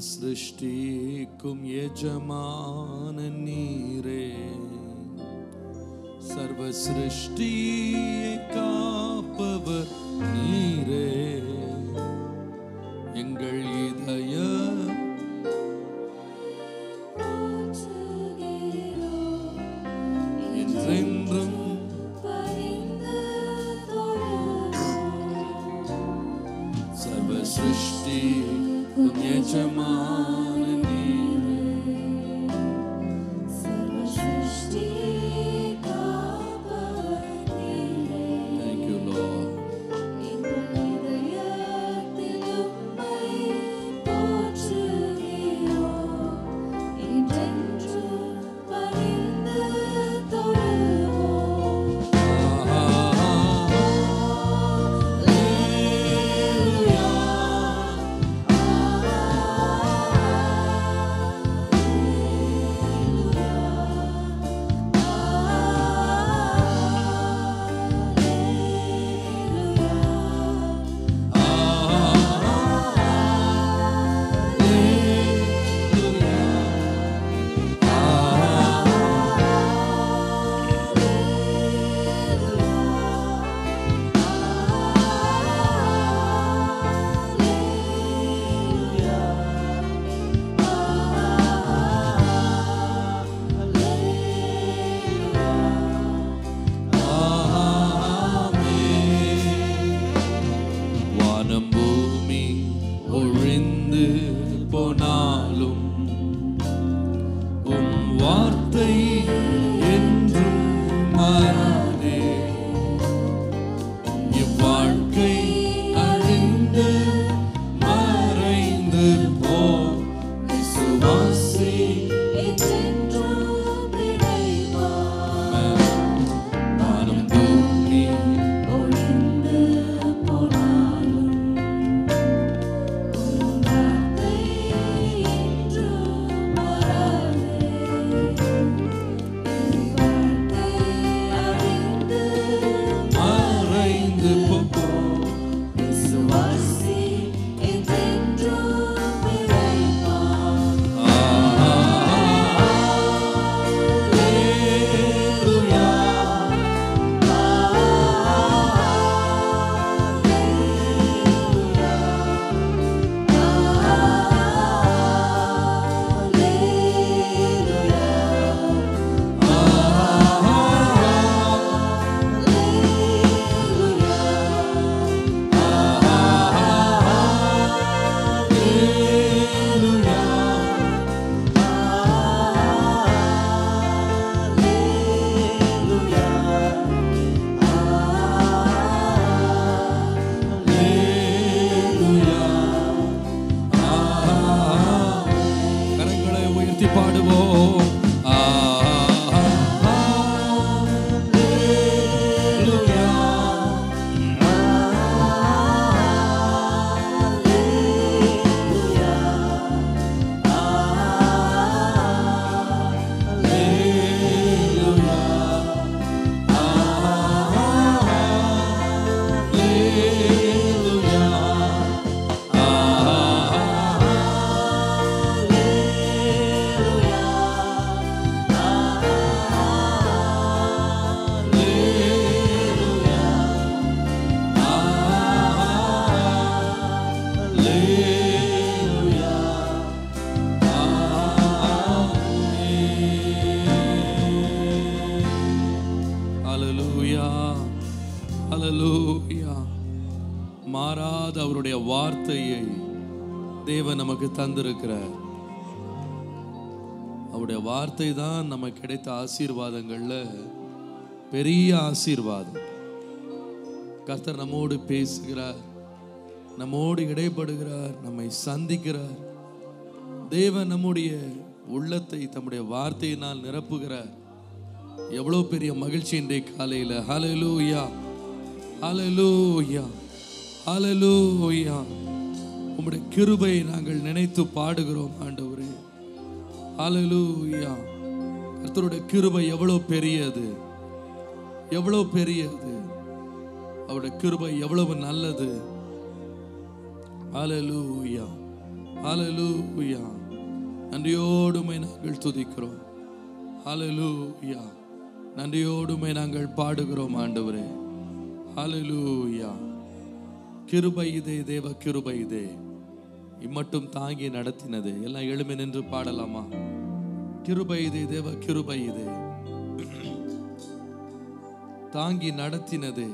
சிருஷ்டிக்கும் எஜமான நீரே, சர்வ சிருஷ்டியை காப்பவர் நீரே, எங்கள் இதய என்றென்றும் சர்வ சிருஷ்டிக்கும் எஜமான நீரே, சர்வ சிருஷ்டியை காப்பவர் நீரே. Thank you, Lord. எங்கள் இதயத்தில் உம்மை போற்றுகிறோம், என்றென்றும் பணிந்து தொழுவோம். மாறாத அவருடைய வார்த்தையை தேவன் நமக்கு தந்திருக்கிறார். அவருடைய வார்த்தை தான் நமக்கு கிடைத்த ஆசீர்வாதங்கள்ல பெரிய ஆசீர்வாதம். கர்த்தர் நம்மோடு பேசுகிறார், நம்மோடு இடைப்படுகிறார், நம்மை சந்திக்கிறார். தேவன் நம்முடைய உள்ளத்தை தம்முடைய வார்த்தையினால் நிரப்புகிறார். எவ்வளோ பெரிய மகிழ்ச்சி இன்றைய காலையில். ஹல்லேலூயா, ஹல்லேலூயா, ஹல்லேலூயா. உம்முடைய கிருபையை நாங்கள் நினைத்து பாடுகிறோம் ஆண்டவரே. ஹல்லேலூயா. கர்த்தருடைய கிருபை எவ்வளோ பெரியது, எவ்வளோ பெரியது. அவருடைய கிருபை எவ்வளவு நல்லது. ஹல்லேலூயா, ஹல்லேலூயா. நன்றியோடுமை நாங்கள் துதிக்கிறோம். ஹல்லேலூயா. நன்றியோடுமை நாங்கள் பாடுகிறோம் ஆண்டவரே. ஹல்லேலூயா. கிருபை இதே, தேவ கிருபை இதே, இம்மட்டும் தாங்கி நடத்தினது. எல்லாம் எழுமி நின்று பாடலாமா? கிருபை இதே, தேவ கிருபை இதே, தாங்கி நடத்தினது.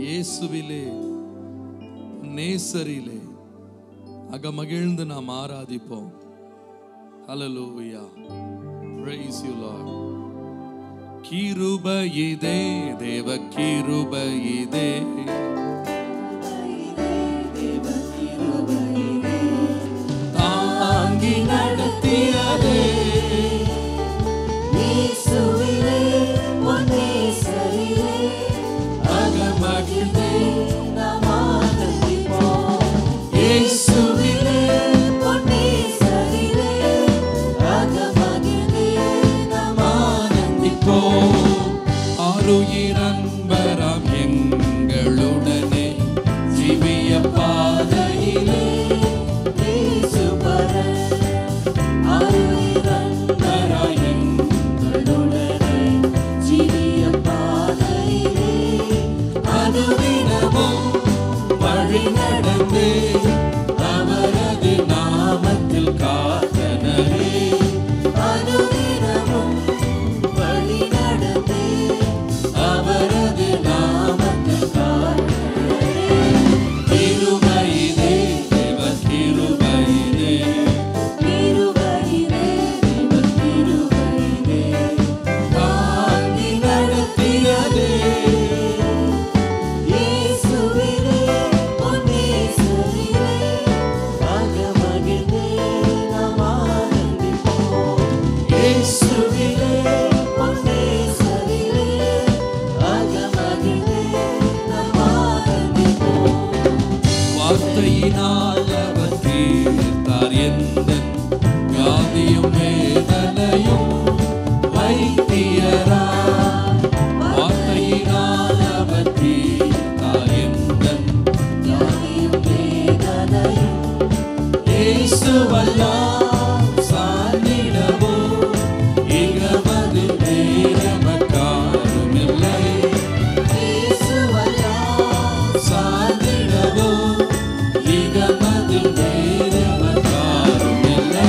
இயேசுவிலே நேசரிலே அகமகிழ்ந்து நாம் ஆராதிப்போம். ஹல்லேலூயா. Praise you Lord. கிருபை இதே, தேவ கிருபை இதே, தாங்கி நடத்தியதே. இயேசுவிலே நேசரிலே அகமகிழ்ந்து நாம் ஆராதிப்போம். இயேசுவிலே நேசரிலே அகமகிழ்ந்து நாம் ஆனந்திப்போம். ஆருயிரன்பராம் எங்களுடனே ஜீவிய பாதையிலே அவரது நாமத்தில் காத்தனரே. அனுதினமும் வழி நடந்தே அவரது நாமத்தில் காத்தனரே. கிருபையிலே, தேவ கிருபையிலே, கிருபையிலே, தேவ கிருபையிலே, தாங்கி நடத்தியதே. வார்த்தையினால் அவர் தீர்த்தார் எந்தன் வியாதியும் வேதனையும் வைத்தியரா. வார்த்தையினால் அவர் தீர்த்தார் எந்தன் வியாதியும் வேதனையும். இயேசுவெல்லாம் சார்ந்திடவோ இகமது நேரமக்காரும் இல்லை. இயேசுவெல்லாம் சார்ந்திடவோ இகமது நேரமக்காரும் இல்லை.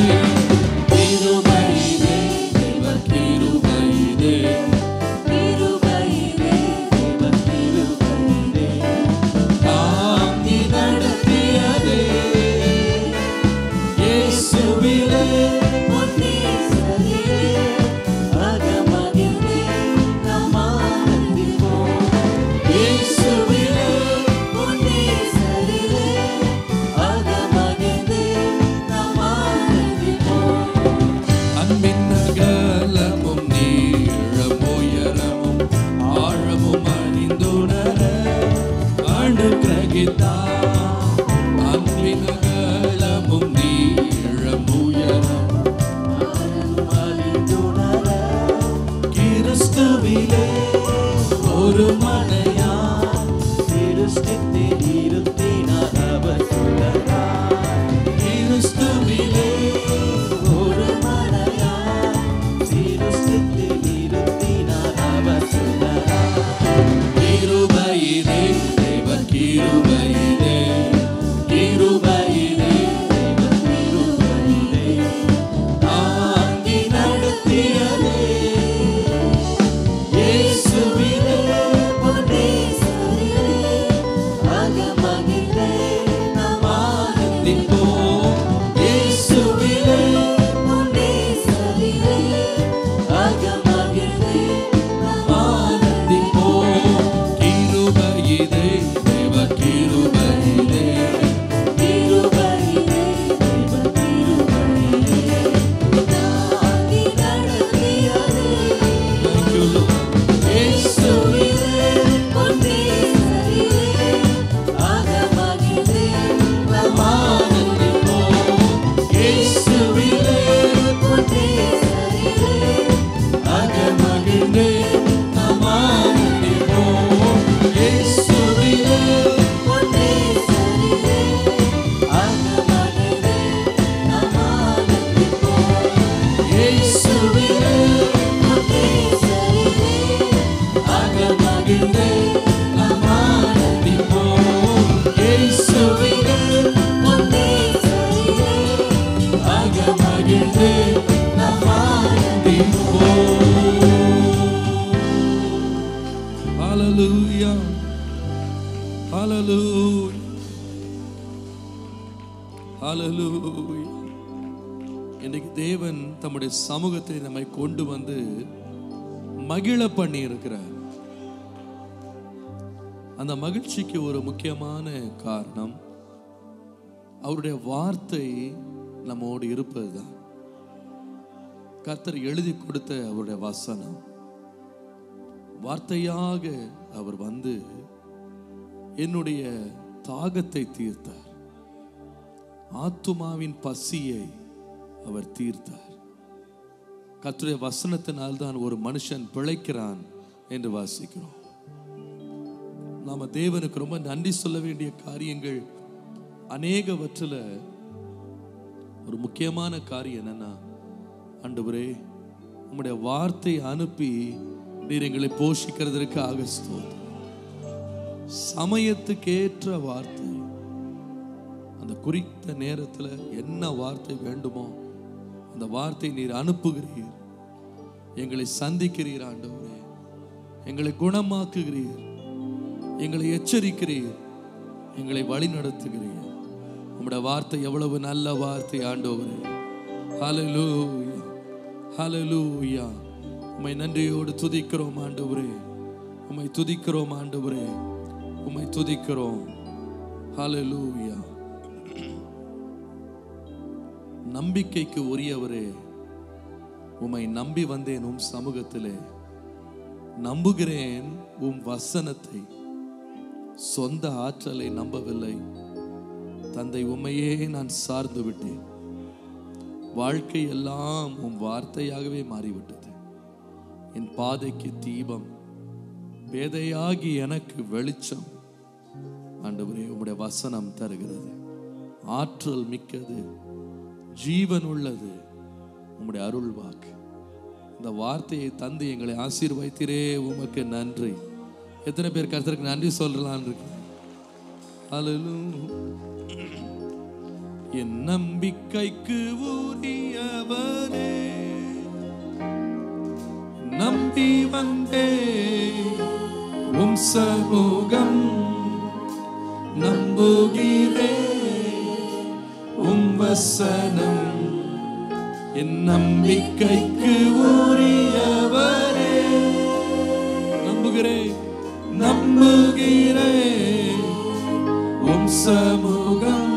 கிருபையிலே, தேவ கிருபையிலே, கிருபையிலே, தேவ கிருபையிலே, தாங்கி நடத்தியதே. இயேசுவிலே நேசரிலே அகமகிழ்ந்து நாம் ஆனந்திப்போம். இயேசுவிலே நேசரிலே அகமகிழ்ந்து நாம் ஆனந்திப்போம். அன்பின் அகலமும் நீளமும் உயரமும் ஆழமும் அறிந்துணர அனுக்கிரகித்தார். அன்பின் அகலமும் நீளமும் உயரமும் ஆழமும் அறிந்துணர கிறிஸ்துவிலே ஒரு மனையார் சிருஷ்டித்து இருத்தினார் அவர் சொல்லலாம். கிறிஸ்துவிலே ஒரு மனையார் சிருஷ்டித்து இருத்தினார் அவர் சொல்லலாம். கிருபையிலே, தேவ கிருபையிலே, கிருபையிலே, தேவ கிருபையிலே, தாங்கி நடத்தியதே. இயேசுவிலே அகமகிழ்ந்தே நாம் ஆனந்திப்போம். இயேசுவிலே பொன்னேசரிலே அகமகிழ்ந்தே நாம் ஆனந்திப்போம். ஹல்லேலூயா, ஹல்லேலூயா, ஹல்லேலூயா. இன்னைக்கு தேவன் தம்முடைய சமூகத்தை நம்மை கொண்டு வந்து மகிழ பண்ணி இருக்கிறார். அந்த மகிழ்ச்சிக்கு ஒரு முக்கியமான காரணம் அவருடைய வார்த்தை நம்மோடு இருப்பதுதான். கர்த்தர் எழுதி கொடுத்த அவருடைய வசனம் வார்த்தையாக அவர் வந்து என்னுடைய தாகத்தை தீர்த்தார். ஆத்துமாவின் பசியை அவர் தீர்த்தார். கர்த்தருடைய வசனத்தினால் தான் ஒரு மனுஷன் பிழைக்கிறான் என்று வாசிக்கிறோம். நாம தேவனுக்கு ரொம்ப நன்றி சொல்ல வேண்டிய காரியங்கள் அநேகவற்றில் ஒரு முக்கியமான காரியம் என்னன்னா, ஆண்டவரே உம்முடைய வார்த்தை அனுப்பி நீர் எங்களை போஷிக்கிறதற்காக ஸ்தோத்திரம். சமயத்துக்கேற்ற வார்த்தை, அந்த குறித்த நேரத்தில் என்ன வார்த்தை வேண்டுமோ அந்த வார்த்தை நீர் அனுப்புகிறீர். எங்களை சந்திக்கிறீர் ஆண்டவரே, எங்களை குணமாக்குகிறீர், எங்களை எச்சரிக்கிறீர், எங்களை வழி நடத்துகிறீர். உம்முடைய வார்த்தை எவ்வளவு நல்ல வார்த்தை ஆண்டவரே. ஹல்லேலூயா, ஹல்லேலூயா. உம்மை நன்றியோடு துதிக்கிறோம் ஆண்டவரே, உம்மை துதிக்கிறோம் ஆண்டவரே, உம்மை துதிக்கிறோம். ஹல்லேலூயா. நம்பிக்கைக்கு உரியவரே, உம்மை நம்பி வந்தேன் உம் சமூகத்திலே. நம்புகிறேன் உம் வசனத்தை, சொந்த ஆற்றலை நம்பவில்லை தந்தை, உம்மையே நான் சார்ந்து விட்டேன். வாழ்க்கை எல்லாம் உம் வார்த்தையாகவே மாறிவிட்டது. என் பாதைக்கு தீபம், பேதையாகி எனக்கு வெளிச்சம். ஆண்டவரே உம்முடைய வசனம் தருகிறது. ஆற்றல் மிக்கது, ஜீவன் உள்ளது உம்முடைய அருள் வாக்கு. இந்த வார்த்தையை தந்து எங்களை ஆசீர்வதித்தீரே, உமக்கு நன்றி. எத்தனை பேர் கர்த்தருக்கு நன்றி சொல்லலாம்னு இருக்கு? ஹல்லேலூயா. என் நம்பிக்கைக்கு உரியவரே, நம்பி வந்தே உம் சமூகம், நம்புகிறே உம் வசனம். என் நம்பிக்கைக்கு உரியவரே, நம்புகிறே நம்புகிறே உம் சமூகம்,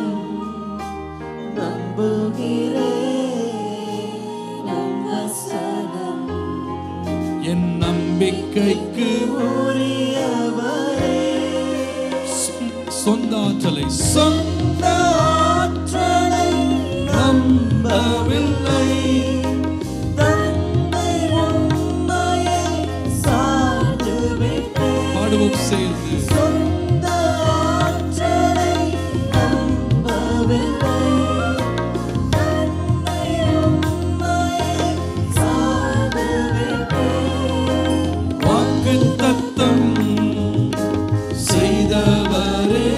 நம்புகிறே உம் வசனம். என் நம்பிக்கைக்கு உரியவரே. சொந்த ஆற்றலை, சொந்த ஆற்றலை நம்பவில்லை தந்தை, உம்மையை சார்ந்து விட்டேன். பாடுவோம் சேர்ந்து. சொந்த ஆற்றலை நம்பவில்லை தந்தை, உம்மையை சார்ந்து விட்டேன். வாக்குத்தத்தம் செய்தவரே,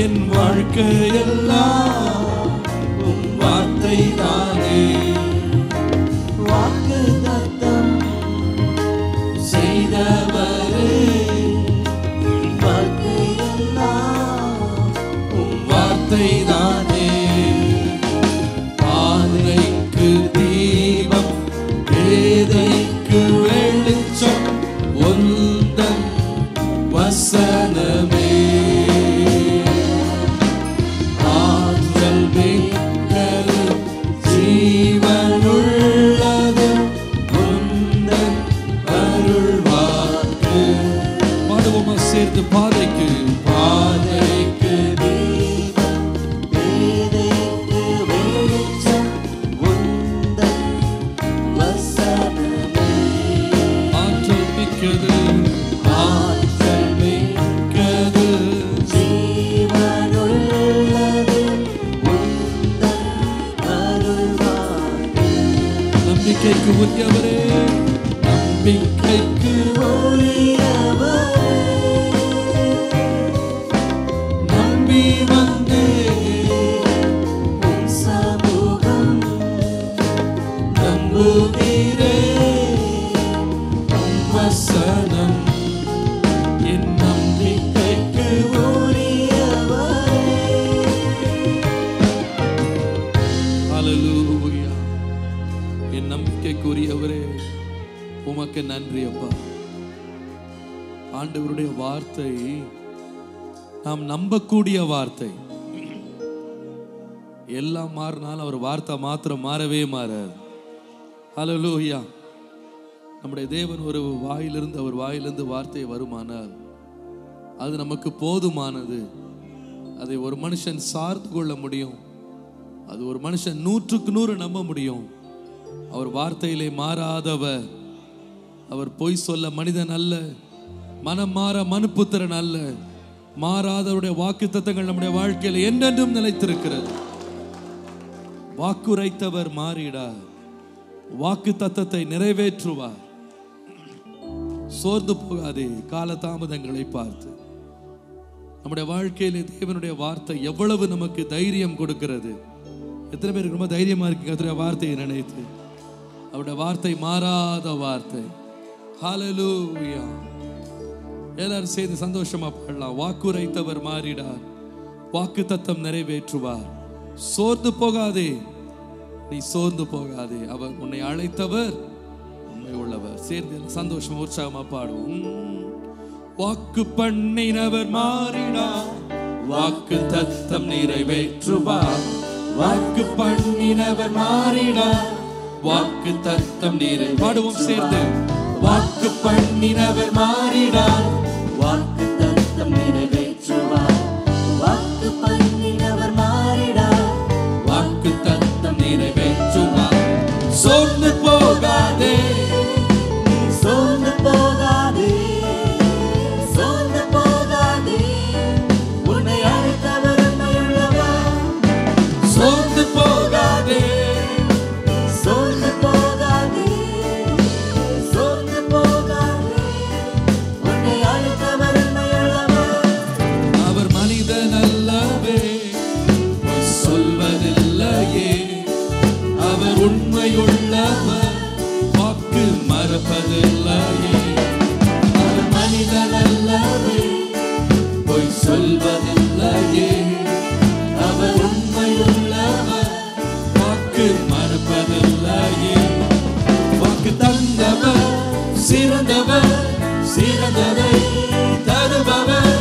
என் வாழ்க்கையெல்லாம் உம் வார்த்தை தானே. வாக்குத்தத்தம் செய்தவரே, என் வாழ்க்கையெல்லாம் உம் வார்த்தை தானே. பாதைக்கு தீபம், பேதைக்கு வெளிச்சம் உந்தன் வசனமே. ஆற்றல் மிக்கது, ஜீவனுள்ளது உந்தன் அருள் வாக்கு. பாடுவோமா சேர்ந்து. பாதைக்கு பாதைக்கு தீபம், பேதைக்கு வெளிச்சம் உந்தன் வசனமே. ஆற்றல் மிக்கது, ஆற்றல் மிக்கது, ஜீவனுள்ளது உந்தன் அருள் வாக்கு. நம்பிக்கைக்கு உரியவரே, நம்பிக்கை நம்பிக்கைக்கு நம்பி வந்தே சமூகம் நம்புகிறே வசனம் என் நம்பிக்கைக்கு ஹல்லேலூயா. என் நம்பிக்கைக்குரியவரே உமக்கு நன்றி அப்பா. ஆண்டவருடைய வார்த்தை நாம் நம்பக்கூடிய வார்த்தை. எல்லாம் மாறினாலும் அவர் வார்த்தை மாத்திரம் மாறவே மாறாது. ஹல்லேலூயா. நம்முடைய தேவன் ஒரு வாயிலிருந்து அவர் வாயிலிருந்து வார்த்தை வருமானால் அது நமக்கு போதுமானது. அதை ஒரு மனுஷன் சார்ந்து கொள்ள முடியும். அது ஒரு மனுஷன் 100% நம்ப முடியும். அவர் வார்த்தையிலே மாறாதவர். அவர் பொய் சொல்ல மனிதன் அல்ல, மனம் மாற மனுப்புத்திரன் அல்ல. மாறாதவருடைய வாக்குத்தத்தங்கள் நம்முடைய வாழ்க்கையில் என்றென்றும் நிலைத்திருக்கிறது. வாக்குரைத்தவர் மாறிடார், வாக்கு தத்தத்தை நிறைவேற்றுவார். சோர்ந்து போகாதே காலதாமதங்களை பார்த்து. நம்முடைய வாழ்க்கையிலே தேவனுடைய வார்த்தை எவ்வளவு நமக்கு தைரியம் கொடுக்கிறது. எத்தனை பேருக்கு ரொம்ப தைரியமா இருக்கு கர்த்தருடைய வார்த்தையை நினைத்து? அவருடைய வார்த்தை மாறாத வார்த்தை. ஹல்லேலூயா. எல்லாரும் சேர்ந்து சந்தோஷமா பாடலாம். வாக்குரைத்தவர் மாறிடார், வாக்கு தத்தம் நிறைவேற்றுவார். சோர்ந்து போகாதே, நீ சோர்ந்து போகாதே. அவர் உன்னை அழைத்தவர் உண்மை உள்ளவர். சேர்ந்து சந்தோஷமா உற்சாகமா பாடுவோம். வாக்கு பண்ணினவர் மாறினார், வாக்கு தத்தம் நிறைவேற்றுவார். வாக்கு பண்ணினவர் மாறினார், வாக்கு தத்தம் நிறைவேற்றுவார். பாடுவோம் சேர்ந்து. வாக்கு பண்ணினவர் மாறினார், வாக்கு தத்தம் நிறைவேற்றுவார். வாக்கு பண்ணினவர் மாறினார், வாக்கு தத்தம் நிறைவேற்றுவார். சோர்ந்து போகாதே, நீ சோர்ந்து போகாதே, சோர்ந்து போகாதே. உன்னை அழைத்தவர் உண்மையுள்ளவர். சோர்ந்து போகாதே, சோர்ந்து போகாதே, சோர்ந்து போகாதே. உன்னை அழைத்தவர் உண்மையுள்ளவர். அவர் மனிதன் அல்லவே, சொல்வதில்லையே. அவர் உண்மையுள்ளவர், வாக்கு மறப்பதில்லையே. அவர் மனிதன் அல்லவே, பொய் சொல்வதில்லையே. அவர் உண்மையுள்ளவர், வாக்கு மறப்பதில்லையே. வாக்கு தந்தவர் சிறந்தவர், சிறந்ததை தருபவர்,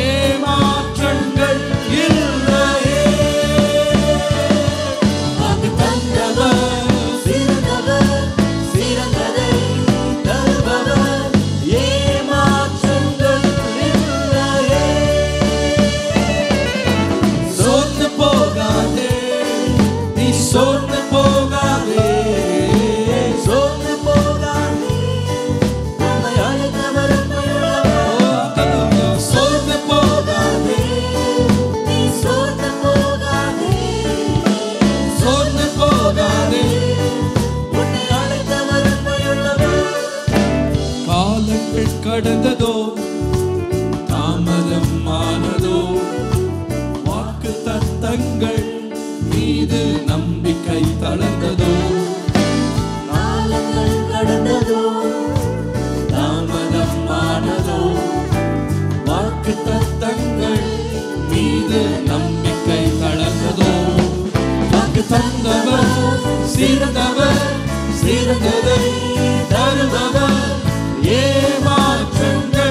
ஏமாற்றங்கள் இல்லையே. வாக்கு தந்தவர் சிறந்தவர், சிறந்ததை தருபவர், ஏமாற்றங்கள் இல்லையே. சோர்ந்து போகாதே, நீ சோர்ந்து போகாதே. சோர்ந்து போகாதே, உம்மை அழைத்தவர் உண்மையுள்ளவர். சோர்ந்து போகாதே, நீ சோர்ந்து போகாதே, சோர்ந்து போகாதே. உன்னை அழைத்தவர் உண்மையுள்ளவர். காலங்கள் கடந்ததோ, தாமதம் ஆனதோ, வாக்கு தத்தங்கள் மீது நம்பிக்கை தளர்ந்ததோ. காலங்கள் கடந்ததோ, தாமதம் ஆனதோ, வாக்கு தத்தங்கள் மீது நம்பிக்கை தளர்ந்ததோ. வாக்கு தந்தவர் சிறந்தவர், சிறந்ததை தருபவர், ஏமாற்றங்கள்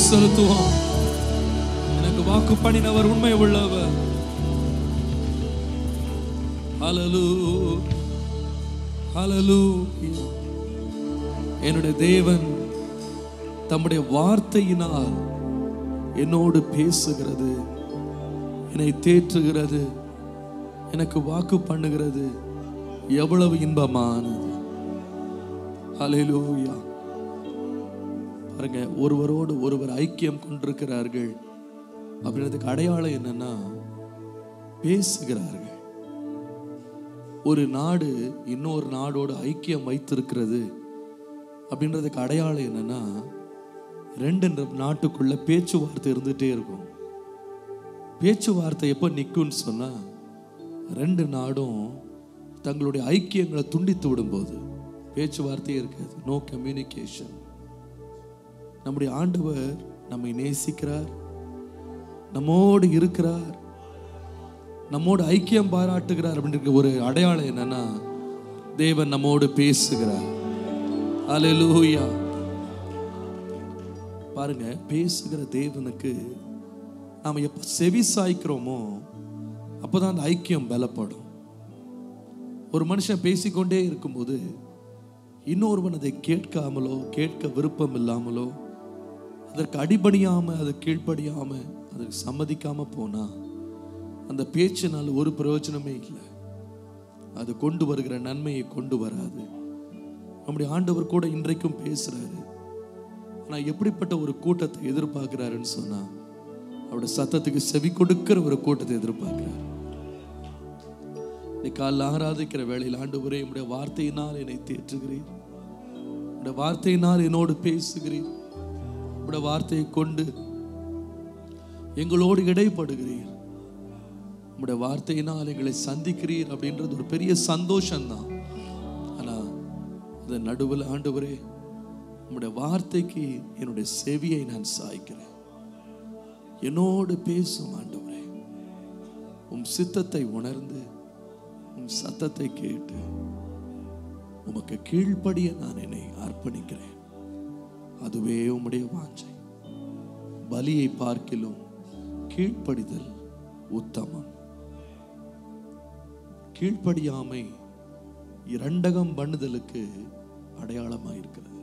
செலுத்துவோம். எனக்கு வாக்கு பண்ணினவர் உண்மை உள்ளவர். ஹல்லேலூயா, ஹல்லேலூயா. என்னுடைய தேவன் தம்முடைய வார்த்தையினால் என்னோடு பேசுகிறது, என்னை தேற்றுகிறது, எனக்கு வாக்கு பண்ணுகிறது. எவ்வளவு இன்பமானது. ஹல்லேலூயா. பாருங்க, ஒருவரோடு ஒருவர் ஐக்கியம் கொண்டிருக்கிறார்கள் அப்படின்றதுக்கு அடையாளம் என்னன்னா பேசுகிறார்கள். ஒரு நாடு இன்னொரு நாடோடு ஐக்கியம் வைத்திருக்கிறது அப்படின்றதுக்கு அடையாளம் என்னன்னா ரெண்டு நாட்டுக்குள்ள பேச்சுவார்த்தை இருந்துட்டே இருக்கும். பேச்சுவார்த்தை எப்போ நிற்கும்னு சொன்னா ரெண்டு நாடும் தங்களுடைய ஐக்கியங்களை துண்டித்து விடும்போது பேச்சுவார்த்தையே இருக்காது. No communication. நம்முடைய ஆண்டவர் நம்மை நேசிக்கிறார், நம்மோடு இருக்கிறார், நம்மோடு ஐக்கியம் பாராட்டுகிறார் அப்படின்ற ஒரு அடையாளம் என்னன்னா தேவன் நம்மோடு பேசுகிறார். அல்லேலூயா. பாருங்க, பேசுகிற தேவனுக்கு நாம எப்ப செவி சாய்க்கிறோமோ அப்பதான் அந்த ஐக்கியம் பலப்படும். ஒரு மனுஷன் பேசிக்கொண்டே இருக்கும்போது இன்னொருவன் அதை கேட்காமலோ கேட்க விருப்பம் இல்லாமலோ அதற்கு அடிபணியாம அது கீழ்ப்படியாம அதற்கு சம்மதிக்காம போனா அந்த பேச்சினால் ஒரு பிரயோஜனமே இல்லை. அது கொண்டு வருகிற நன்மையை கொண்டு வராது. நம்முடைய ஆண்டவர் கூட இன்றைக்கும் பேசுறாரு. ஆனா எப்படிப்பட்ட ஒரு கூட்டத்தை எதிர்பார்க்கிறாருன்னு சொன்னா அவருடைய சத்தத்துக்கு செவி கொடுக்கிற ஒரு கூட்டத்தை எதிர்பார்க்கிறார். நீ காலைல ஆராதிக்கிற வேளையில் ஆண்டவரே உம்முடைய வார்த்தையினால் என்னை தேற்றுகிறீர், உம்முடைய வார்த்தையினால் என்னோடு பேசுகிறீர், உம்முடைய வார்த்தையை கொண்டு எங்களோடு இடைப்படுகிறீர், உம்முடைய வார்த்தையினால் எங்களை சந்திக்கிறீர் அப்படின்றது ஒரு பெரிய சந்தோஷம்தான். ஆனா அதன் நடுவில் ஆண்டவரே உம்முடைய வார்த்தைக்கு என்னுடைய செவியை நான் சாய்க்கிறேன். என்னோடு பேசும் ஆண்டவரே. உம் சித்தத்தை உணர்ந்து உம் சத்தத்தை கேட்டு உமக்கு கீழ்ப்படிய நான் என்னை அர்ப்பணிக்கிறேன். அதுவே உம்முடைய வாஞ்சை. பலியை பார்க்கிலும் கீழ்ப்படிதல் உத்தமம். கீழ்ப்படியாமை இரண்டகம் பண்ணுதலுக்கு அடையாளமாயிருக்கிறது.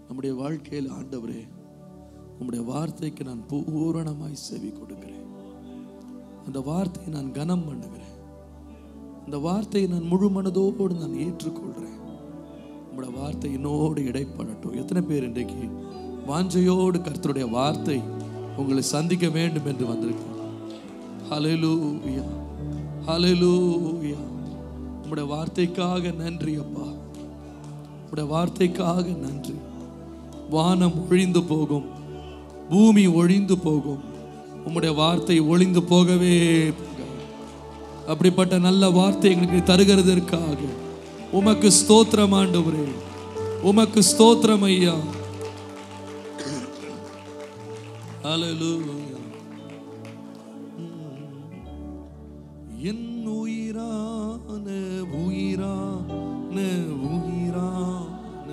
நம்முடைய வாழ்க்கையில் ஆண்டவரே உம்முடைய வார்த்தைக்கு நான் பூரணமாய் செவி கொடுக்கிறேன். அந்த வார்த்தையை நான் கனம் பண்ணுகிறேன். அந்த வார்த்தையை நான் முழு மனதோடு நான் ஏற்றுக்கொள்றேன். உம்முடைய வார்த்தை என்னோடு இடைப்படட்டும். எத்தனை பேர் இன்றைக்கு வாஞ்சையோடு கர்த்தருடைய வார்த்தை உங்களை சந்திக்க வேண்டும் என்று வந்திருக்கிறேன். ஹல்லேலூயா, ஹல்லேலூயா. உம்முடைய வார்த்தைக்காக நன்றி அப்பா. உம்முடைய வார்த்தைக்காக நன்றி. வானம் ஒழிந்து போகும், பூமி ஒழிந்து போகும், உம்முடைய வார்த்தை ஒழிந்து போகவே போகாது. அப்படிப்பட்ட நல்ல வார்த்தை எங்களுக்கு தருகிறதற்காக உமக்கு ஸ்தோத்திரம் ஆண்டவரே, உமக்கு ஸ்தோத்திரம் ஐயா. ஹல்லேலூயா. என் உயிரான உயிரான உயிரான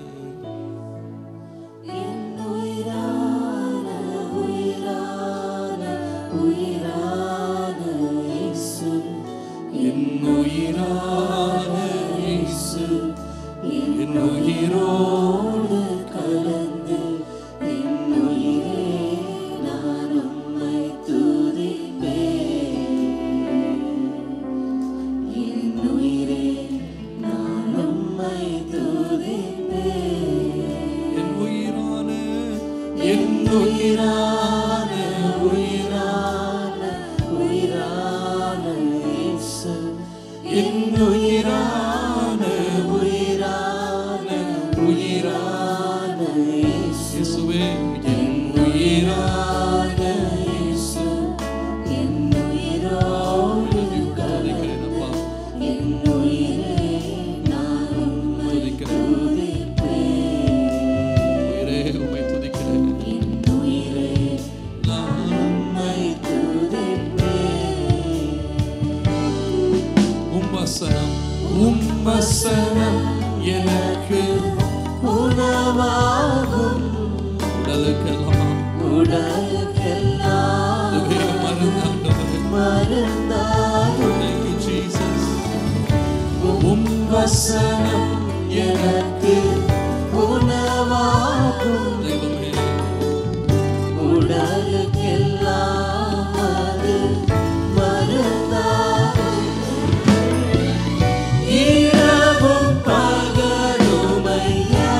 உயிரோடு கலந்து என் உயிரே நான் உம்மை துதிப்பேன். என் உயிரே நான் உம்மை துதிப்பேன். என் உயிரான என் உயிரான உயிரான உயிரான இயேசு, என் உயிரான உயிரான உயிரான இயேசுவே, என் உயிரான இயேசு, என் உயிரோடு கலக்கிறேனப்பா. என் உயிரே நான் உம்மை துதிப்பேன். உயிரே உம்மை துதிக்கிறேன். என் உயிரே நான் உம்மை துதிப்பேன். உம்மசனம் உம்மசனம் எனக்கு உணவாகும். உடலுக்கெல்லாம் வசனம் எனக்கு உணவாகும். தெய்வமே, உடலுக்கெல்லாம் அது மருந்தாகும். இரவும் பகலுமையா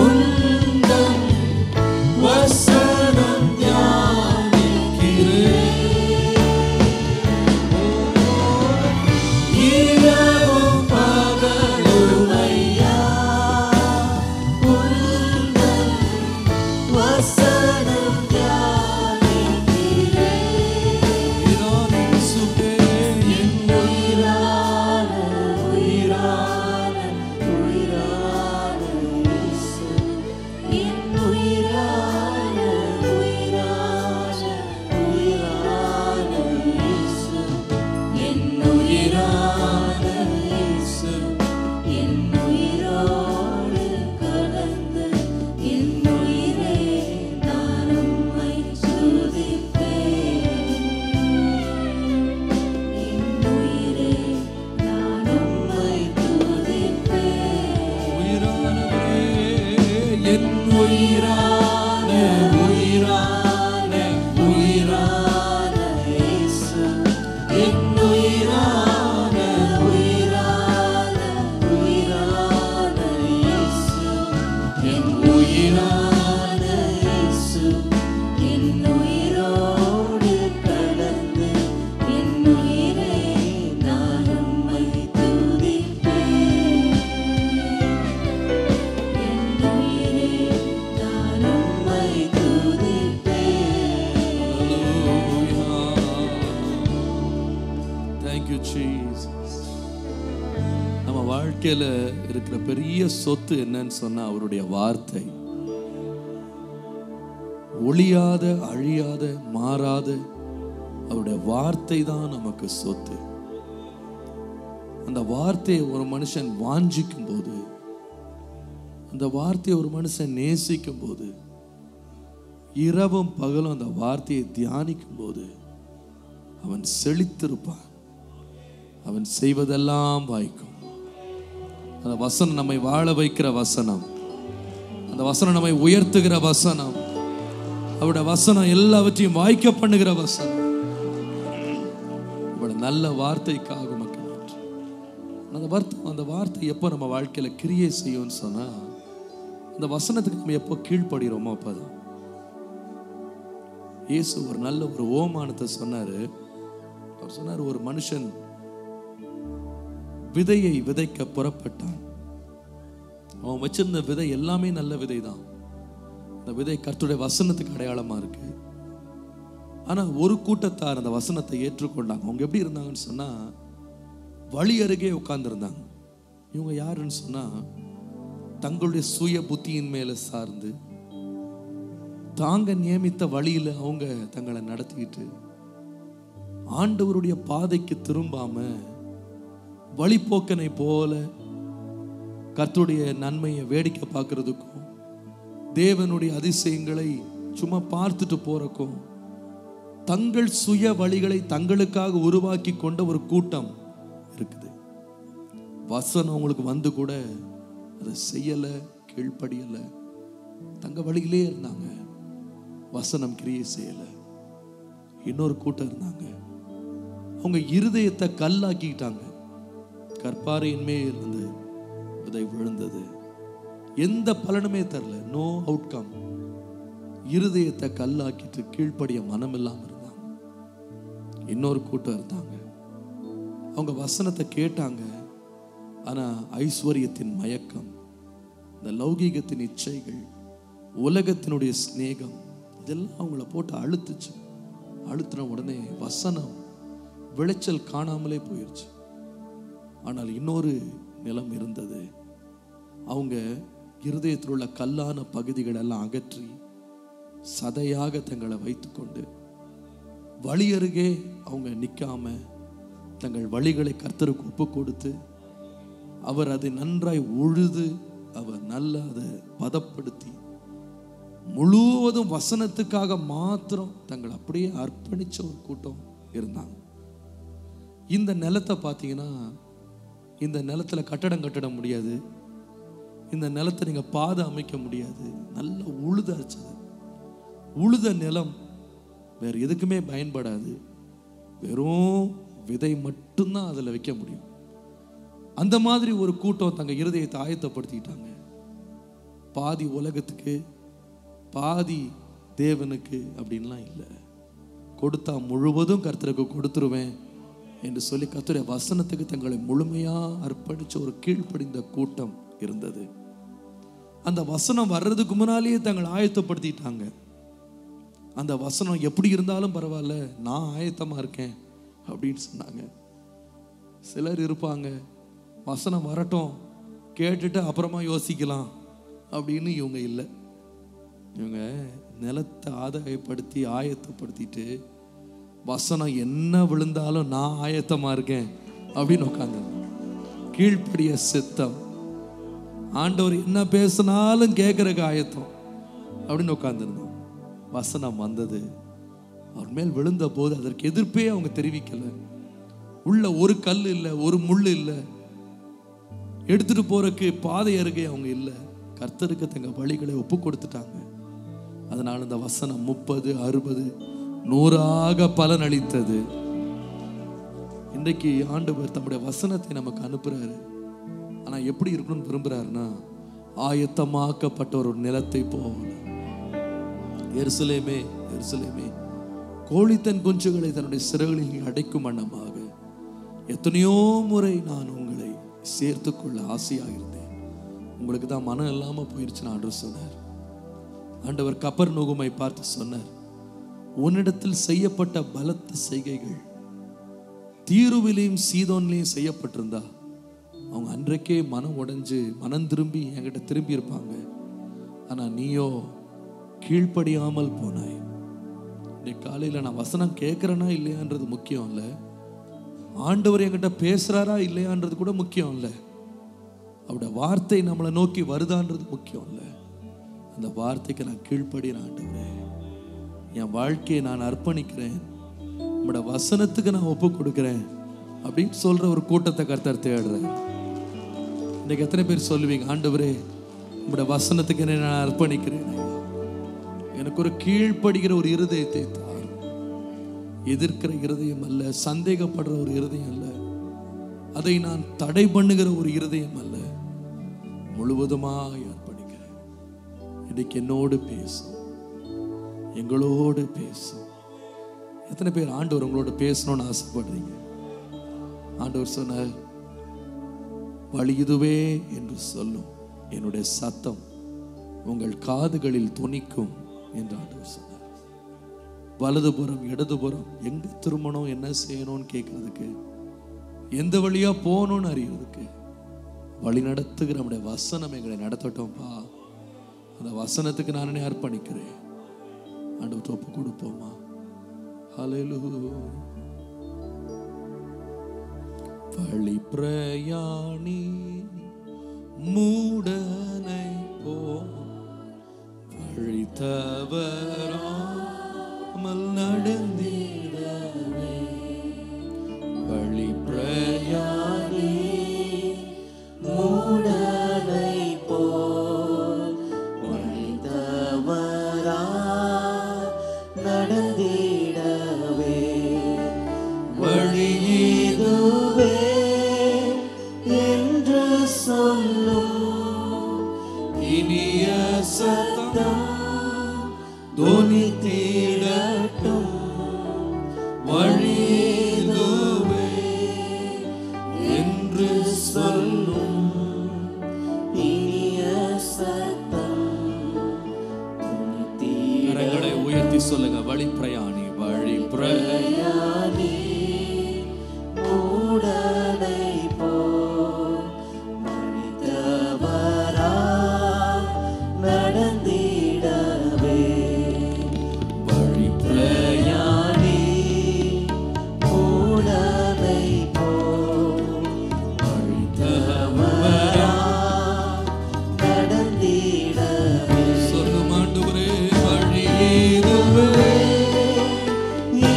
உந்தன் வசனம் தியானிக்கிறேன். இரவும் பகலுமையா உந்தன் வசனம் தியானிக்கிறேன். இதான் இயேசுவே, என் உயிரான உயிரான உயிரான இயேசு. என் உயிரான உயிரான உயிரான இயேசு. என் உயிரான இயேசு. என் உயிரோடு கலந்து என் உயிரே நான் உம்மை துதிப்பேன். என் உயிரே நான் உம்மை துதிப்பேன். உயிரானவரே, என் உயிரான உயிரான உயிரான இயேசு. என் உயிரான உயிரான உயிரான இயேசு. என் உயிரான இயேசு. என் உயிரோடு கலந்து என் உயிரே நான் உம்மை துதிப்பேன். என் உயிரே நான் உம்மை துதிப்பேன். Thank you, Jesus. நம்ம வாழ்க்கையில இருக்கிற பெரிய சொத்து என்னன்னு சொன்னா அவருடைய வார்த்தை. ஒளியாத, அழியாத, மாறாத அவருடைய வார்த்தை தான் நமக்கு சொத்து. அந்த வார்த்தையை ஒரு மனுஷன் வாஞ்சிக்கும் போது, அந்த வார்த்தையை ஒரு மனுஷன் நேசிக்கும் போது, இரவும் பகலும் அந்த வார்த்தையை தியானிக்கும் போது அவன் செழித்திருப்பான். அவன் செய்வதெல்லாம் வாய்க்கும். அந்த வசனம் நம்மை வாழ வைக்கிற வசனம். அந்த வசனம் நம்மை உயர்த்துகிற வசனம். அவருடைய வசனம் எல்லாவற்றையும் வாய்க்க பண்ணுகிற வசனம். இவ்வளவு நல்ல வார்த்தைக்காக உமக்கு நன்றி. அந்த வார்த்தை எப்போ நம்ம வாழ்க்கையில கிரியை செய்யும்னு சொன்னா, அந்த வசனத்துக்கு நம்ம எப்போ கீழ்ப்படுகிறோமோ அப்பதான். இயேசு ஒரு நல்ல ஒரு ஓமானத்தை சொன்னாரு. அவர் சொன்னார், ஒரு மனுஷன் விதையை விதைக்க புறப்பட்டான். அவன் வச்சிருந்த விதை எல்லாமே நல்ல விதை தான். அந்த விதை கர்த்தருடைய வசனத்துக்கு அடையாளமா இருக்கு. ஆனா ஒரு கூட்டத்தார் அந்த வசனத்தை ஏற்றுக்கொண்டாங்க. அவங்க எப்படி இருந்தாங்கன்னு சொன்னா, வழி அருகே உட்கார்ந்து இருந்தாங்க. இவங்க யாருன்னு சொன்னா, தங்களுடைய சுய புத்தியின் மேல சார்ந்து தாங்க நியமித்த வழியில அவங்க தங்களை நடத்திக்கிட்டு ஆண்டவருடைய பாதைக்கு திரும்பாம வழிபோக்கனை போல கர்த்தருடைய நன்மையை வேடிக்கை பார்க்கறதுக்கும் தேவனுடைய அதிசயங்களை சும்மா பார்த்துட்டு போறக்கும் தங்கள் சுய வழிகளை தங்களுக்காக உருவாக்கி கொண்ட ஒரு கூட்டம் இருக்குது. வசனம் அவங்களுக்கு வந்து கூட அதை செய்யல, கீழ்ப்படியல, தங்க வழியிலே இருந்தாங்க. வசனம் கிரியை செய்யல. இன்னொரு கூட்டம் இருந்தாங்க, அவங்க இருதயத்தை கல்லாக்கிட்டாங்க. கற்பாறையின் மேல் இருந்து விதை விழுந்தது, எந்த பலனுமே தரல, நோ அவுட்கம். இருதயத்தை கல்லாக்கிட்டு கீழ்ப்படிய மனம் இல்லாம இருந்தாங்க. இன்னொரு கூட்டம் இருந்தாங்க, அவங்க வசனத்தை கேட்டாங்க, ஆனா ஐஸ்வர்யத்தின் மயக்கம், இந்த லௌகீகத்தின் இச்சைகள், உலகத்தினுடைய சிநேகம் இதெல்லாம் அவங்கள போட்டு அழுத்துச்சு. அழுத்தின உடனே வசனம் விளைச்சல் காணாமலே போயிடுச்சு. ஆனால் இன்னொரு நிலம் இருந்தது. அவங்க இருதயத்தில் உள்ள கல்லான பகுதிகள் எல்லாம் அகற்றி சதையாக தங்களை வைத்துக்கொண்டு வழி அருகே அவங்க நிற்காம தங்கள் வழிகளை கர்த்தருக்கு ஒப்பு கொடுத்து அவர் அதை நன்றாய் உழுது அவர் நல்ல அதை பதப்படுத்தி முழுவதும் வசனத்துக்காக மாத்திரம் தங்களை அப்படியே அர்ப்பணிச்ச ஒரு கூட்டம் இருந்தாங்க. இந்த நிலத்தை பார்த்தீங்கன்னா இந்த நிலத்துல கட்டடம் கட்ட முடியாது, இந்த நிலத்தை நீங்க பாதை அமைக்க முடியாது. நல்ல உழுதாச்சு. உழுத நிலம் வேற எதுக்குமே பயன்படாது, வெறும் விதை மட்டும்தான் அதில் வைக்க முடியும். அந்த மாதிரி ஒரு கூட்டம் தங்க இருதயத்தை ஆயத்தப்படுத்திக்கிட்டாங்க. பாதி உலகத்துக்கு பாதி தேவனுக்கு அப்படின்லாம் இல்லை. கொடுத்தா முழுவதும் கர்த்தருக்கு கொடுத்துருவேன் என்று சொல்லி கர்த்தருடைய வசனத்துக்கு தங்களை முழுமையா அர்ப்பணிச்ச ஒரு கீழ்ப்படிந்த கூட்டம் இருந்தது. அந்த வசனம் வர்றதுக்கு முன்னாலேயே தங்களை ஆயத்தப்படுத்திட்டாங்க. அந்த வசனம் எப்படி இருந்தாலும் பரவாயில்ல, நான் ஆயத்தமா இருக்கேன் அப்படின்னு சொன்னாங்க. சிலர் இருப்பாங்க, வசனம் வரட்டும் கேட்டுட்டு அப்புறமா யோசிக்கலாம் அப்படின்னு. இவங்க இல்லை. இவங்க நிலத்தை ஆதாயப்படுத்தி ஆயத்தப்படுத்திட்டு வசனம் என்ன விழுந்தாலும் நான் ஆயத்தமா இருக்கேன் அப்படின்னு உட்காந்து கீழ்ப்படிய சித்தம். ஆண்டவர் என்ன பேசினாலும் கேட்கறக்கு ஆயத்தம் அப்படின்னு உட்காந்துருந்தோம். வசனம் வந்தது, அவர் மேல் விழுந்த போது அதற்கு எதிர்ப்பே அவங்க தெரிவிக்கல. உள்ள ஒரு கல் இல்லை, ஒரு முள் இல்லை, எடுத்துட்டு போறதுக்கு பாதை அருகே அவங்க இல்லை. கர்த்தருக்கு தங்க வழிகளை ஒப்பு கொடுத்துட்டாங்க. அதனால இந்த வசனம் 30, 60, 100 பலன் அளித்தது. இன்றைக்கு ஆண்டவர் தம்முடைய வசனத்தை நமக்கு அனுப்புறாரு. ஆனா எப்படி இருக்கணும்னு விரும்புறாருன்னா, ஆயத்தமாக்கப்பட்ட ஒரு நிலத்தை போல. எருசலேமே எருசலேமே, கோழி தன் குஞ்சுகளை தன்னுடைய சிறகுகளில் அடைக்கும் வண்ணமாக எத்தனையோ முறை நான் உங்களை சேர்த்துக்கொள்ள ஆசையாக இருந்தேன், உங்களுக்கு தான் மனம் இல்லாம போயிருச்சுன்னு ஆண்டவர் சொன்னார். ஆண்டவர் கப்பர்நகூமை பார்த்து சொன்னார், உன்னிடத்தில் செய்யப்பட்ட பலத்த செய்கைகள் தீருவிலையும் சீதோன்லையும் செய்யப்பட்டிருந்தா அவங்க அன்றைக்கே மனம் உடைஞ்சு மனம் திரும்பி என்கிட்ட திரும்பி இருப்பாங்க. ஆனா நீயோ கீழ்ப்படியாமல் போனாய். இன்னைக்கு காலையில நான் வசனம் கேட்கிறேனா இல்லையான்றது முக்கியம் இல்லை, ஆண்டவர் என்கிட்ட பேசுறாரா இல்லையான்றது கூட முக்கியம் இல்லை, அவருடைய வார்த்தை நம்மளை நோக்கி வருதான்றது முக்கியம் இல்லை. அந்த வார்த்தைக்கு நான் கீழ்ப்படிறேன். ஆண்டவரே, என் வாழ்க்கையை நான் அர்ப்பணிக்கிறேன், உங்களோட வசனத்துக்கு நான் ஒப்பு கொடுக்கிறேன் அப்படின்னு சொல்ற ஒரு கூட்டத்தை கர்த்தர் தேடுறேன். இன்னைக்கு எத்தனை பேர் சொல்லுவீங்க, ஆண்டவரே உங்களோட வசனத்துக்கு என்ன நான் அர்ப்பணிக்கிறேன், எனக்கு ஒரு கீழ்ப்படுகிற ஒரு இருதயத்தை தார். எதிர்க்கிற இருதயம் அல்ல, சந்தேகப்படுற ஒரு இருதயம் அல்ல, அதை நான் தடை பண்ணுகிற ஒரு இருதயம் அல்ல, முழுவதுமாய் அர்ப்பணிக்கிறேன். இன்னைக்கு என்னோடு பேசும், எங்களோடு பேசும். எத்தனை பேர் ஆண்டவர் உங்களோட பேசணும்னு ஆசைப்படுறீங்க? ஆண்டவர் சொன்னார், வழி இதுவே என்று சொல்லும் என்னுடைய சத்தம் உங்கள் காதுகளில் தொனிக்கும் என்று ஆண்டவர் சொன்னார். வலதுபுறம் இடதுபுறம் எங்க திரும்பணும், என்ன செய்யணும்னு கேட்கறதுக்கு, எந்த வழியா போகணும்னு அறியறதுக்கு வழி நடத்துகிற நம்முடைய வசனம் எங்களை நடத்தட்டோம்ப்பா. அந்த வசனத்துக்கு நானே அர்ப்பணிக்கிறேன். ஆண்டவர் ஒப்பு கொடுப்போமா? ஹல்லேலூயா. வழி பிரயாணி மூடனை போ, வழி தவறாமல் நடந்திடவே. வழி பிரயாணி மூடனை போல் வழி தவறா நடந்திடவே. வழி இதுவே என்று சொல்லும் இனிய சத்தம் தொனித்திடட்டும். வழி இதுவே என்று சொல்லும் இனிய சத்தம் தொனித்திடட்டும். கரங்களை உயர்த்தி சொல்லுங்க, வழி பிரயாணி, வழி பிரயாணி மூடனை போல் வழி தவறா நடந்திடவே. வழி பிரயாணி மூடனை போல் வழி தவறா நடந்திடவே. சொல்லும் ஆண்டவரே, வழி இதுவே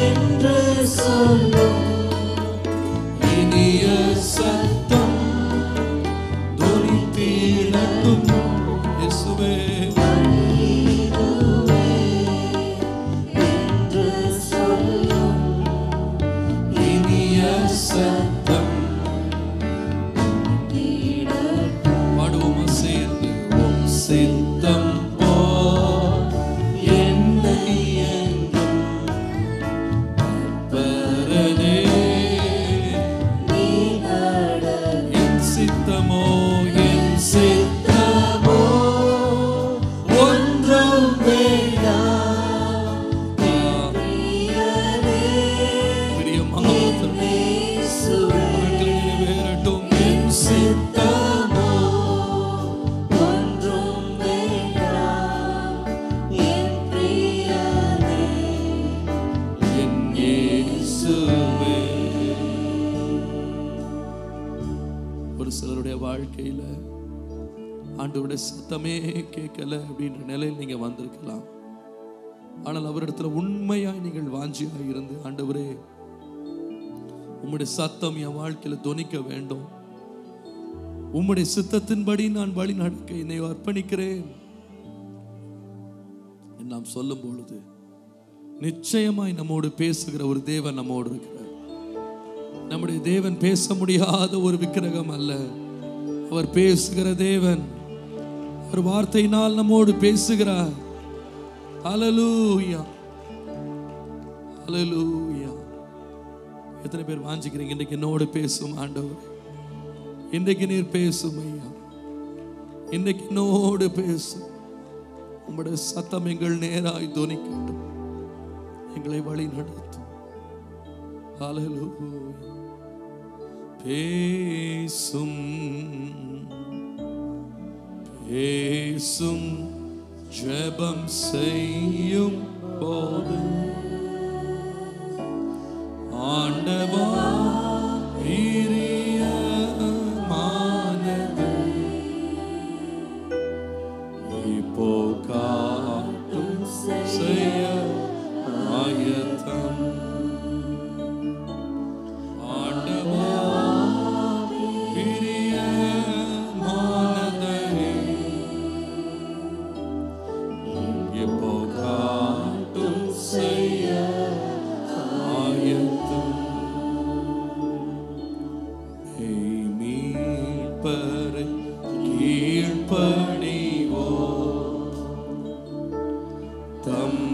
என்று சொல்லும் வாழ்க்கையில ஆண்டவருடைய சத்தமே கேட்கல அப்படின்ற நிலையில் நீங்க வந்திருக்கலாம். ஆனால் அவரிடத்துல உண்மையாய் நீங்கள் வாஞ்சியாய் இருந்து, ஆண்டவரே உம்முடைய சத்தம் என் வாழ்க்கையில தொனிக்க வேண்டும், உம்முடைய சித்தத்தின்படி நான் வழி நடக்க என்னை அர்ப்பணிக்கிறேன் நாம் சொல்லும் பொழுது நிச்சயமாய் நம்மோடு பேசுகிற ஒரு தேவன் நம்மோடு இருக்கிறார். நம்முடைய தேவன் பேச முடியாத ஒரு விக்கிரகம் அல்ல. அவர் பேசுகிற தேவன். அவர் வார்த்தையினால் நம்மோடு பேசுகிறார். ஹல்லேலூயா, ஹல்லேலூயா. எத்தனை பேர் வாஞ்சிக்கிறீங்க இன்றைக்கு என்னோடு பேசும் ஆண்டவர்? இன்றைக்கு நீர் பேசும் ஐயா, இன்றைக்கு என்னோடு பேசும். உம்முடைய சத்தம் எங்கள் நேராய் தொனிக்கட்டும், எங்களை வழி நடத்தும். ஹல்லேலூயா. பேசும் பேசும் ஜெபம் செய்யும் போது ஆண்டவா பிரியமானது இப்போ காட்டும் செய்ய ஆயத்தம். ஆண்டவா பிரியமானது இப்போ காட்டும் செய்ய ஆயத்தம். மீட்பரை கீழ்ப்படிவோ தம்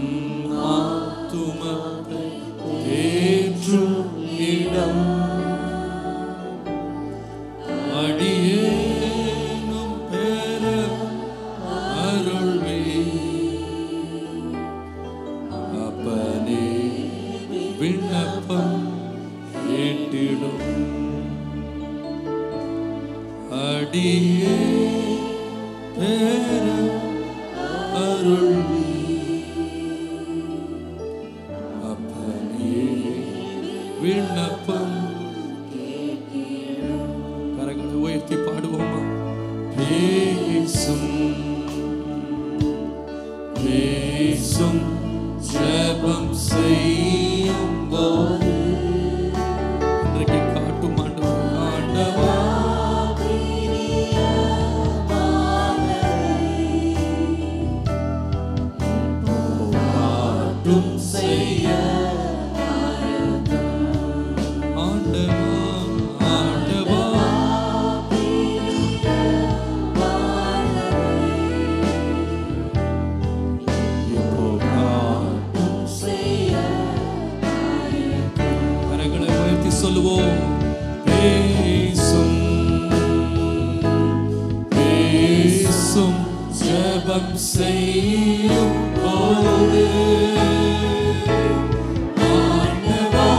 ஆத்துமத்தை தேற்றும் இடம் அடியேனும் பெற அருள்வே. அப்பனே விண்ணப்பம் கேட்டிடும் அடியே பெற அருள்வே. அப்பனே விண்ணப்பம். கரங்களை உயர்த்தி பாடுவோமா? பேசும் பேசும் ஜெபம் செய்யும் போது இன்றைக்கு காட்டும் ஆண்டவர். ஆண்டவா காட்டும் செய்ய ஆண்டவா ஆண்டவா இப்போ காட்டும் செய்ய. கரங்களை உயர்த்தி சொல்லுவோம். பேசும் பேசும் ஜெபம் செய்யும் போது ஆண்டவா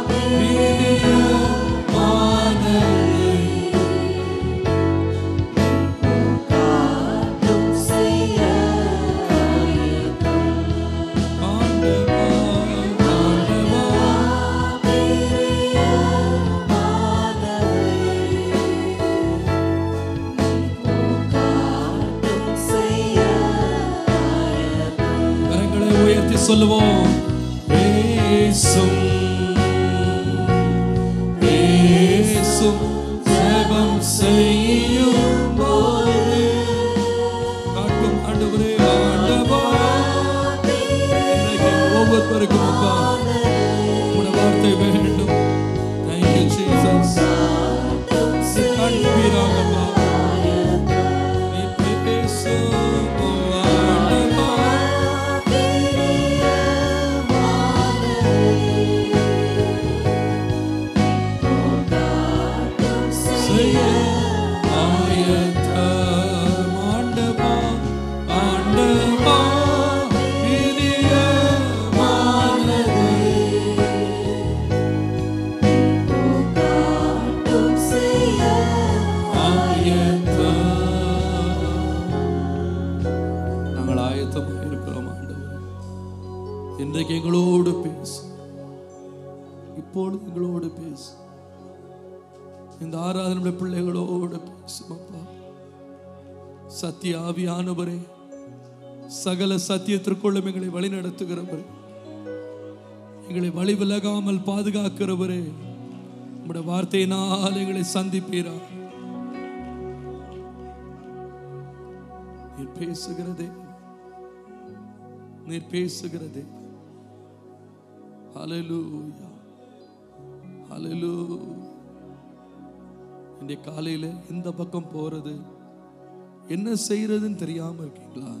பிரியமானது காட்டும் செய்ய ஆயத்தம். ஆண்டவா ஆண்டவா கரங்களை உயர்த்தி சொல்லுவோம். பேசும் பேசும் ஜெபம் செய்யும் போது காட்டும் ஆண்டவரே. ஆண்டவா இன்றைக்கு ஒவ்வொருவருக்கும் அப்பா உம்முடைய வார்த்தை வேண்டும். Thank you Jesus. கண்பீராகப்பா நீ பேசும் ஆண்டவா. செய்ய ஆயத்தம். ஆண்டவா ஆண்டவா பிரியமானது காட்டும் செய்ய ஆயத்தம். நாங்கள் ஆயத்தமாக இருக்கிறோம் ஆண்டவர். இன்றைக்கு எங்களோடு பேசு, இப்பொழுது எங்களோடு பேசு. இந்த ஆராதனை பிள்ளைகளோடு பேசு. சுமப்பா சத்திய ஆவியானவரே, சகல சத்தியத்திற்குள்ளும் எங்களை வழி நடத்துகிறவரே, எங்களை வழி விலகாமல் பாதுகாக்கிறவரே, உம்முடைய வார்த்தையினால் எங்களை சந்திப்பீரா. நீர் பேசுகிறதே, நீர் பேசுகிறதே. ஹல்லேலூயா, ஹல்லேலூயா. இன்றைய காலையில எந்த பக்கம் போறது, என்ன செய்யறதுன்னு தெரியாம இருக்கீங்களா?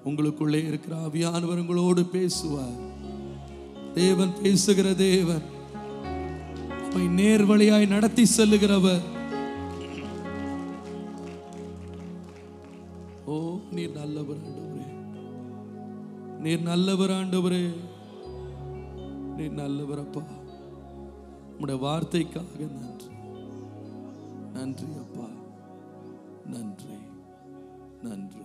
உங்களுக்குள்ளே இருக்கிற ஆவியானவர் உங்களோடு பேசுவார். தேவன் பேசுகிற தேவன், நம்மை நேர் வழியாய் நடத்தி செல்லுகிறவர். ஓ, நீர் நல்லவர் ஆண்டவரே, நீர் நல்லவர் ஆண்டவரே, நீர் நல்லவர் அப்பா. உம்முடைய வார்த்தைக்காக நன்றி, நன்றி அப்பா, நன்றி, நன்றி.